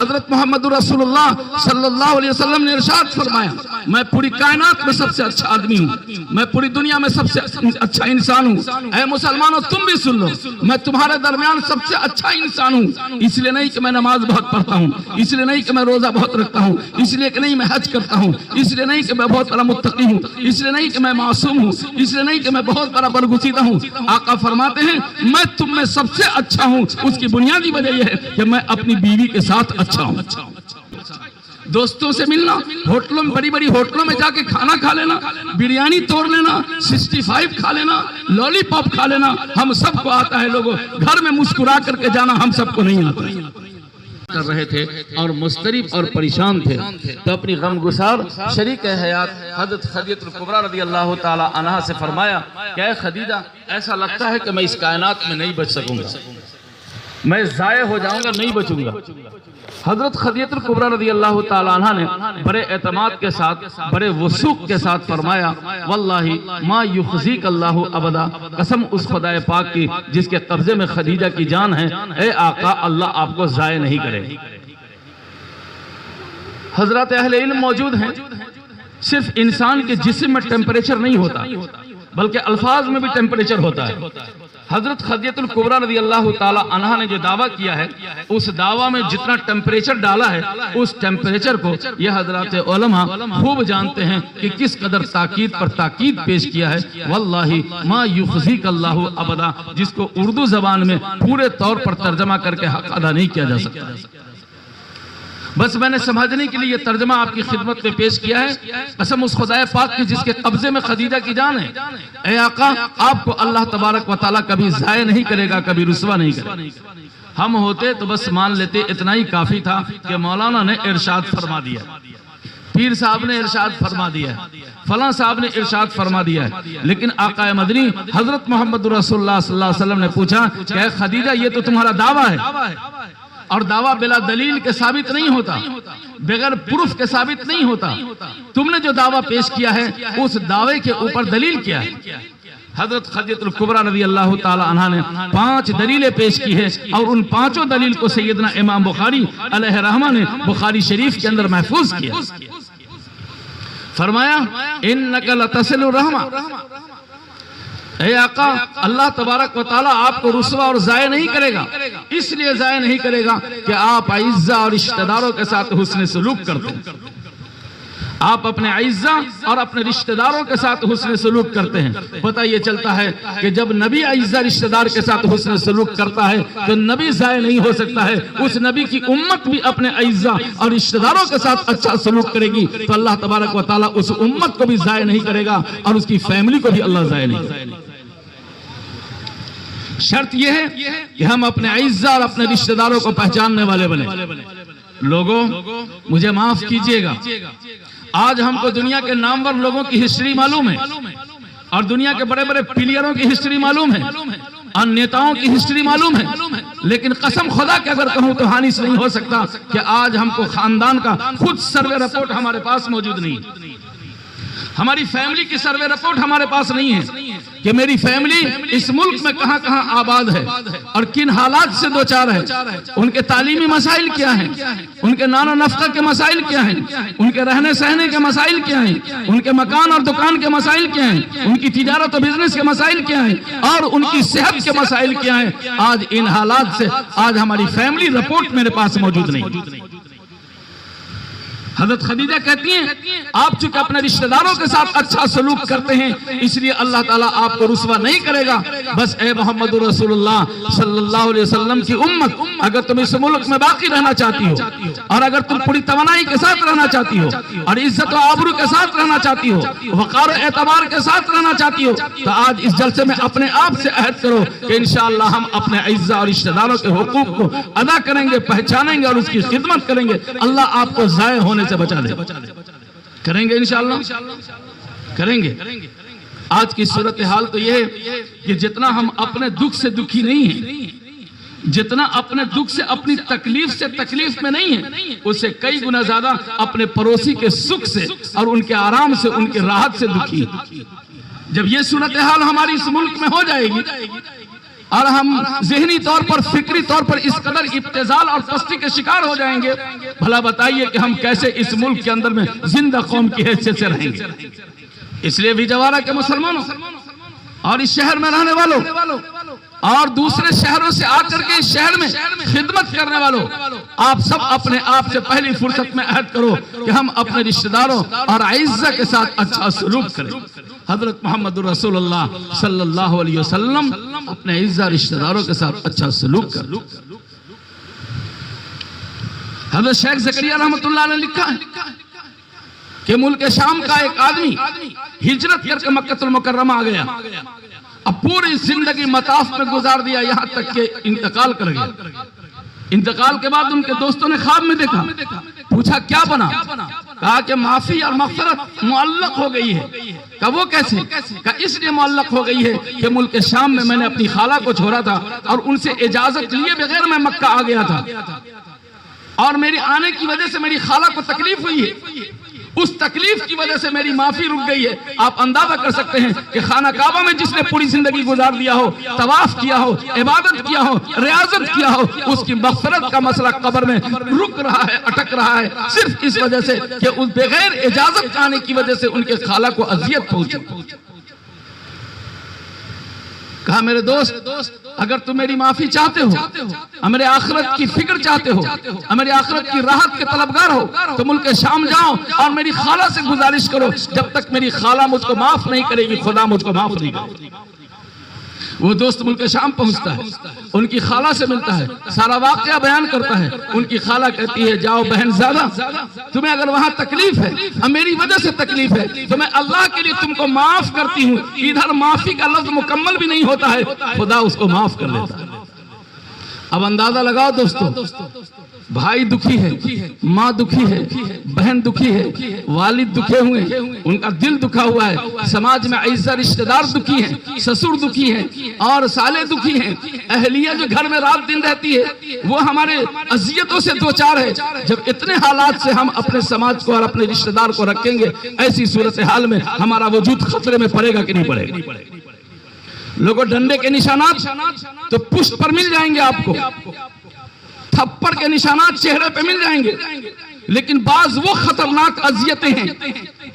हजरत मोहम्मद रसूलुल्लाह सल्लल्लाहु अलैहि वसल्लम ने इरशाद फरमाया, मैं पूरी कायनात में सबसे अच्छा आदमी हूँ, मैं पूरी दुनिया में सबसे अच्छा इंसान हूँ। ऐ मुसलमानों तुम भी सुन लो, मैं तुम्हारे दरमियान सबसे अच्छा इंसान हूँ। इसलिए नहीं कि मैं नमाज बहुत पढ़ता हूँ, इसलिए नहीं कि मैं रोजा बहुत रखता हूँ, इसलिए कि नहीं मैं हज करता हूँ, इसलिए नहीं कि मैं बहुत बड़ा मुत्तकी हूँ, इसलिए नहीं कि मैं मासूम हूँ, इसलिए नहीं कि मैं बहुत बड़ा बरगुसीदा हूँ। आका फरमाते हैं मैं तुम में सबसे अच्छा हूँ। उसकी बुनियादी वजह यह है कि मैं अपनी बीवी के साथ अच्छा हूँ। दोस्तों से मिलना, होटलों में, बड़ी बड़ी होटलों में जाके खाना खा लेना, बिरयानी तोड़ लेना, 65 खा लेना, लॉलीपॉप खा लेना, हम सबको आता है। लोगों घर में मुस्कुरा करके जाना हम सबको नहीं आता। कर रहे थे और मुस्तरिब और परेशान थे, तो अपनी गमगुसार शरीक हयात हज़रत खदीजतुल कुबरा रज़ी अल्लाह ताला अन्हा से फरमाया, क्या खदीजा, ऐसा लगता है कि मैं इस कायनात में नहीं बच सकूंगा, मैं ज़ाये हो जाऊंगा, नहीं बचूंगा। हजरत खदीजतुल कुबरा रज़ी अल्लाह ताला अन्हा ने बड़े एतमाद के साथ, बड़े वसूक के साथ फरमाया, वल्लाही मा युखज़ीक अल्लाहु अबदा, कसम उस खुदाए पाक की जिसके कब्जे में खदीजा की जान है, ए आका अल्लाह आपको ज़ाये नहीं करेगा। हजरत अहले इल्म मौजूद हैं। सिर्फ इंसान के जिस्म में टेम्परेचर नहीं होता, बल्कि अल्फाज में भी टेम्परेचर होता है। हजरत खदीजतुल कुबरा रज़ी अल्लाह ताला अन्हा ने जो दावा किया है, उस दावा में जितना टेम्परेचर डाला है, उस टेम्परेचर को यह हजरत उलमा खूब जानते हैं कि किस कदर ताकीद पर ताकीद पेश किया है। वल्लाही मा युखज़ीक अल्लाहु अबदा, जिसको उर्दू जबान में पूरे तौर पर तर्जमा करके हक अदा नहीं किया जा सकता। बस मैंने समझने के लिए तर्जमा आपकी खिदमत में पेश किया है। कसम उस खुदाए पाक की जिसके कब्जे में खदीजा की जान है, ए आका आपको अल्लाह तबारक व तआला कभी ज़ाये नहीं करेगा, कभी रुसवा नहीं करेगा। हम होते तो बस मान लेते, इतना ही काफी था कि मौलाना ने इरशाद फरमा दिया, पीर साहब ने इरशाद फरमा दिया, फलां साहब ने इरशाद फरमा दिया है। लेकिन आका मदनी हजरत मोहम्मद रसूलुल्लाह सल्लल्लाहु अलैहि वसल्लम ने पूछा, क्या खदीजा ये तो तुम्हारा दावा है, और दावा बिला दलील के साबित नहीं होता, बगैर प्रूफ के साबित नहीं होता। तुमने जो दावा पेश किया है, उस दावे के ऊपर दलील क्या है? हजरत खदीजतुल कुबरा रज़ी अल्लाह ताला अन्हा ने 5 दलीलें पेश की है, और उन 5 दलील को सैयदना इमाम बुखारी अलैहि रहमा ने बुखारी शरीफ के अंदर महफूज किया। फरमाया इन्नका लतसिलुर रहमा, ए आका अल्लाह तबारक व तआला आपको रुसवा और ज़ाये नहीं करेगा। इसलिए ज़ाये नहीं करेगा कि आप इज़्ज़ा और रिश्तेदारों के साथ हुस्न सलूक करते हैं। आप अपने इज़्ज़ा और अपने रिश्तेदारों के साथ हुस्न सलूक करते हैं। पता ये चलता है कि जब नबी इज़्ज़ा रिश्तेदार के साथ हुस्न सलूक करता है तो नबी ज़ाये नहीं हो सकता है। उस नबी की उम्मत भी अपने इज़्ज़ा और रिश्तेदारों के साथ अच्छा सलूक करेगी तो अल्लाह तबारक व तआला उस उम्मत को भी ज़ाये नहीं करेगा, और उसकी फैमिली को भी अल्लाह ज़ाये नहीं करेगा। शर्त यह है कि हम अपने इज़्ज़ा और अपने रिश्तेदारों को पहचानने वाले बने। लोगों मुझे माफ कीजिएगा, आज हमको दुनिया के नामवर लोगों की हिस्ट्री मालूम है, और दुनिया के बड़े बड़े प्लेयरों की हिस्ट्री मालूम है, और नेताओं की हिस्ट्री मालूम है। लेकिन कसम खुदा के अगर कहूं तो हानिस नहीं हो सकता कि आज हमको खानदान का खुद सर्वे रिपोर्ट हमारे पास मौजूद नहीं है। हमारी फैमिली की सर्वे रिपोर्ट हमारे पास नहीं है कि मेरी फैमिली इस मुल्क में कहां कहां आबाद है और किन हालात से दो चार है, उनके तालीमी मसाइल क्या हैं, उनके नाना नफ्का के मसाइल क्या हैं, उनके रहने सहने के मसाइल क्या हैं, उनके मकान और दुकान के मसाइल क्या हैं, उनकी तिजारत और बिजनेस के मसाइल क्या हैं, और उनकी सेहत के मसाइल क्या हैं। आज इन हालात से आज हमारी फैमिली रिपोर्ट मेरे पास मौजूद नहीं। हजरत खदीजा कहती हैं आप चूंकि अपने रिश्तेदारों के साथ अच्छा सलूक करते हैं, इसलिए अल्लाह ताला आपको रुसवा नहीं करेगा। बस ए मोहम्मद रसूलुल्लाह सल्लल्लाहु अलैहि वसल्लम की उम्मत, अगर तुम इस मुल्क में बाकी रहना चाहती हो, और अगर तुम पूरी तवानाई के साथ रहना चाहती हो, और इज्जत और आबरू के साथ रहना चाहती हो, वक़ार और एतबार के साथ रहना चाहती हो, तो आज इस जलसे में अपने आप से अहद करो कि इंशाअल्लाह हम अपने इज्जत और रिश्तेदारों के हुकूक को अदा करेंगे, पहचानेंगे और उसकी खिदमत करेंगे। अल्लाह आपको ज़ाये होने से बचा दे। करेंगे इंशाअल्लाह, करेंगे। आज की सूरत हाल तो यह है कि जितना हम अपने दुख से दुखी नहीं हैं, जितना अपने दुख से अपनी तकलीफ से तकलीफ में नहीं है, उससे कई गुना ज्यादा अपने पड़ोसी के सुख से और उनके आराम से, उनके राहत से दुखी है। जब ये सूरत हाल हमारी इस मुल्क में हो जाएगी और हम ज़हनी तौर पर, फिक्री तौर पर इस कदर इब्तिज़ाल और पस्ती के शिकार हो जाएंगे, भला बताइए कि हम कैसे इस मुल्क के अंदर में जिंदा कौम की हैसियत से रहेंगे। इसलिए भिजवाड़ा के मुसलमानों और इस शहर में रहने वालों और दूसरे शहरों से आकर के इस शहर में खिदमत करने वालों, आप सब अपने आप से पहली फुर्सत में अहद करो कि हम अपने रिश्तेदारों और इज्जत के साथ अच्छा सलूक करें। हजरत मोहम्मद रसूलुल्लाह सल्लल्लाहु अलैहि वसल्लम अपने इज्जत रिश्तेदारों के साथ अच्छा सलूक करें। हजरत शेख ज़करिया रहमतुल्लाह ने लिखा है कि मुल्क शाम का एक आदमी हिजरत करके मक्कतुल मुकर्रमा आ गया, अब पूरी जिंदगी मताफ में गुजार दिया, यहाँ तक के इंतकाल कर गया। इंतकाल के बाद उनके दोस्तों ने ख्वाब में देखा, पूछा क्या बना? कहा कि माफी और मग़फ़िरत मुअल्लक़ हो गई है। कहा वो कैसे? कहा इसलिए मुअल्लक़ हो गई है कि मुल्क शाम में मैंने अपनी खाला को छोड़ा था और उनसे इजाजत लिए बगैर मैं मक्का आ गया था, और मेरे आने की वजह से मेरी खाला को तकलीफ हुई है, उस तकलीफ की वजह से मेरी माफी रुक गई है। आप अंदाजा कर सकते हैं कि खाना काबा में जिसने पूरी जिंदगी गुजार दिया हो, तवाफ किया हो, इबादत किया हो, रियाजत किया हो, उसकी मग़फ़िरत का मसला कब्र में रुक रहा है, अटक रहा है, सिर्फ इस वजह से कि उस बगैर इजाजत आने की वजह से उनके खाला को अजियत पहुंची। कहा मेरे दोस्त, अगर तुम मेरी माफी चाहते हो, मेरे आखिरत की फिक्र चाहते हो, मेरी आखिरत की राहत के तलबगार हो, तो मुल्क शाम जाओ और मेरी खाला से गुजारिश करो, जब तक मेरी खाला मुझको माफ नहीं करेगी खुदा मुझको माफ नहीं करेगा। वो दोस्त मुल्क शाम पहुंचता है, उनकी खाला से मिलता है, सारा वाकया बयान करता है। उनकी खाला कहती है जाओ बहन ज़्यादा, तुम्हें अगर वहां तकलीफ है और मेरी वजह से तकलीफ है तो मैं अल्लाह के लिए तुमको माफ करती हूँ। इधर माफी का लफ्ज मुकम्मल भी नहीं होता है, खुदा उसको माफ कर लेता है। अब अंदाजा लगाओ दोस्तों, भाई दुखी है, माँ दुखी है, बहन दुखी है, वालिद दुखे हुए, उनका दिल दुखा हुआ है, समाज में ऐसा रिश्तेदार दुखी हैं, ससुर दुखी हैं और साले दुखी हैं, अहलिया जो घर में रात दिन रहती है वो हमारे अजियतों से दो चार है। जब इतने हालात से हम अपने समाज को और अपने रिश्तेदार को रखेंगे, ऐसी सूरत हाल में हमारा वजूद खतरे में पड़ेगा कि नहीं पड़ेगा? लोगों डंडे के निशानात तो पुष्ट पर मिल जाएंगे, आपको थप्पड़ के निशानात चेहरे पे मिल जाएंगे, लेकिन बाज वो खतरनाक अजियतें हैं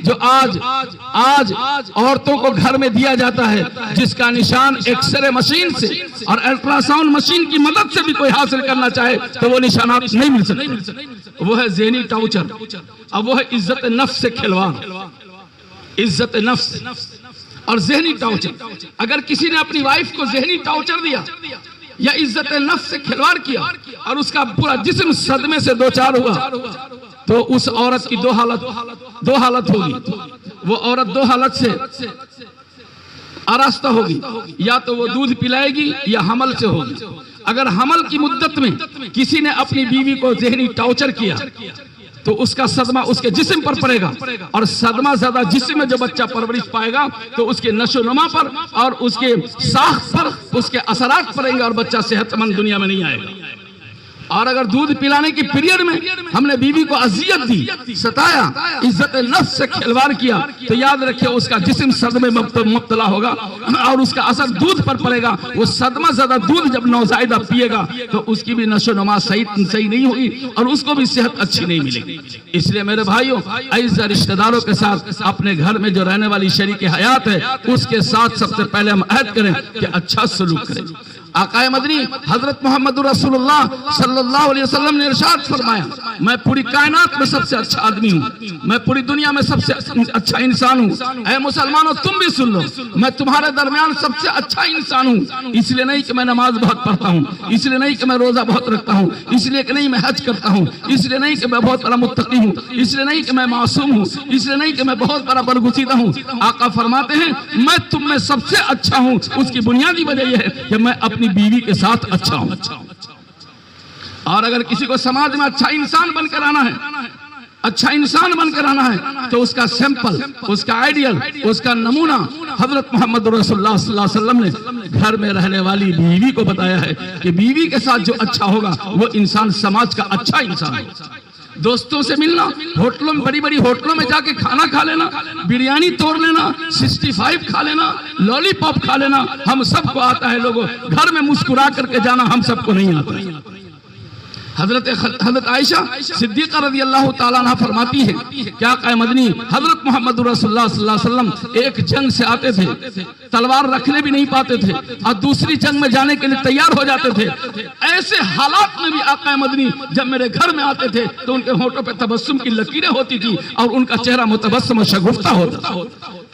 जो आज औरतों को घर में दिया जाता है, जिसका निशान एक्सरे मशीन से और अल्ट्रासाउंड मशीन की मदद से भी कोई हासिल करना चाहे तो वो निशानात नहीं मिल सकते। वो है ज़हनी टॉर्चर, अब वो है इज्जत नफ्स से खिलवाड़, इज्जत नफ्स और ज़हनी टॉर्चर। अगर किसी ने अपनी वाइफ को ज़हनी टॉर्चर दिया या इज्जत नफ्स से खिलवाड़ किया और उसका पूरा जिस्म सदमे से दो चार हुआ, तो उस औरत की दो हालत होगी। वो औरत दो हालत से आरास्ता होगी, या तो वो दूध पिलाएगी या हमल से होगी। अगर हमल की मुद्दत में किसी ने अपनी बीवी को ज़हनी टॉर्चर किया तो उसका सदमा उसके जिस्म पर पड़ेगा, और सदमा ज्यादा जिस्म में जो बच्चा परवरिश पाएगा तो उसके नशोनुमा पर और उसके साख पर उसके असरात पड़ेंगे और बच्चा सेहतमंद दुनिया में नहीं आएगा। और अगर दूध पिलाने की पीरियड में हमने बीवी को अजियत दी, सताया, इज्जत नफ्स से खिलवाड़ किया, तो याद रखिए उसका जिस्म सदमे में मुब्तला होगा और उसका असर दूध पर पड़ेगा। वो सदमा ज्यादा दूध जब नौज़ायदा पिएगा तो उसकी भी नशोनुमा सही नहीं होगी और उसको भी सेहत अच्छी नहीं मिलेगी। इसलिए मेरे भाइयों, ऐसे रिश्तेदारों के साथ अपने घर में जो रहने वाली शरीक हयात है उसके साथ सबसे पहले हम अहद करें कि अच्छा सलूक करें। आकाए मदनी हजरत मोहम्मद रसूलुल्लाह सल्लल्लाहु अलैहि वसल्लम ने इरशाद फरमाया, मैं पूरी कायनात में सबसे अच्छा आदमी हूँ, मैं पूरी दुनिया में सबसे अच्छा इंसान हूँ। ऐ मुसलमानों तुम भी सुन लो, मैं तुम्हारे दरमियान सबसे अच्छा इंसान हूँ। इसलिए नहीं कि मैं नमाज बहुत पढ़ता हूँ, इसलिए नहीं कि मैं रोजा बहुत रखता हूँ, इसलिए कि नहीं मैं हज करता हूँ, इसलिए नहीं कि मैं बहुत बड़ा मुत्तकी हूँ, इसलिए नहीं कि मैं मासूम हूँ, इसलिए नहीं कि मैं बहुत बड़ा बरगुसीदा हूँ। आका फरमाते हैं मैं तुम में सबसे अच्छा हूँ। उसकी बुनियादी वजह यह है कि मैं अपनी बीवी के साथ अच्छा हूं। और अगर किसी को समाज में अच्छा इंसान बनकर आना है, अच्छा इंसान बनकर आना है, तो उसका सैंपल, उसका आइडियल, उसका नमूना हजरत मोहम्मद रसूलुल्लाह सल्लल्लाहु अलैहि वसल्लम ने घर में रहने वाली बीवी को बताया है कि बीवी के साथ जो अच्छा होगा वो इंसान समाज का अच्छा इंसान होगा। दोस्तों से मिलना, होटलों में, बड़ी बड़ी होटलों में जाके खाना खा लेना, बिरयानी तोड़ लेना, 65 खा लेना, लॉलीपॉप खा लेना, हम सबको आता है। लोगों, घर में मुस्कुरा करके जाना हम सबको नहीं आता है। हजरत आयशा सिद्दीक़ा रज़ी अल्लाह ताला अन्हा फरमाती है, क्या क़ाए मदनी हजरत मोहम्मद रसूलुल्लाह सल्लल्लाहु अलैहि वसल्लम एक जंग से आते थे, तलवार रखने भी नहीं पाते थे और दूसरी जंग में जाने के लिए तैयार हो जाते थे। ऐसे हालात में भी आक़ाए मदनी जब मेरे घर में आते थे तो उनके होठों पे तबस्सुम की लकीरें होती थी और उनका चेहरा मुतबस्सम और शगुफ्ता होता था।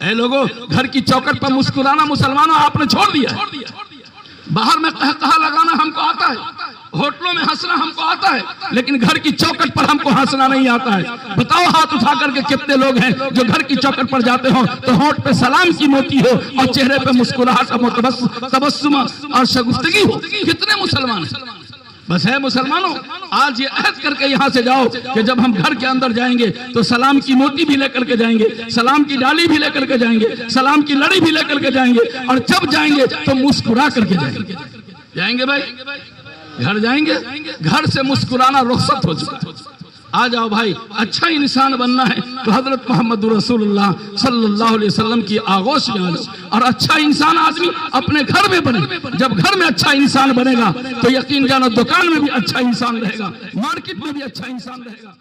ऐ लोगों, घर की चौखट पर मुस्कुराना मुसलमानों आपने छोड़ दिया। बाहर में कहकहा लगाना हमको आता है, होटलों में हंसना हमको आता है, लेकिन घर की चौखट पर हमको हंसना नहीं आता है। बताओ हाथ उठा करके कितने लोग हैं जो घर की चौखट पर जाते हो तो होठ पे सलाम की मोती हो और चेहरे पे मुस्कुराहट और तबस्सुम और शगुफ्तगी हो। कितने मुसलमान हैं? बस है मुसलमानों, आज ये अहद करके यहाँ से जाओ कि जब हम घर के अंदर जाएंगे तो सलाम की मोती भी लेकर के जाएंगे, सलाम की डाली भी लेकर के जाएंगे, सलाम की लड़ी भी लेकर के जाएंगे और जब जाएंगे तो मुस्कुरा करके जाएंगे। जाएंगे भाई, घर जाएंगे, घर से मुस्कुराना रुखसत हो चुका। आ जाओ भाई, अच्छा इंसान बनना है तो हजरत मोहम्मद रसूलुल्लाह सल्लल्लाहु अलैहि वसल्लम की आगोश में आ जाओ और अच्छा इंसान आदमी अपने घर में बने। जब घर में अच्छा इंसान बनेगा तो यकीन जानो दुकान में भी अच्छा इंसान रहेगा, मार्केट में भी अच्छा इंसान रहेगा।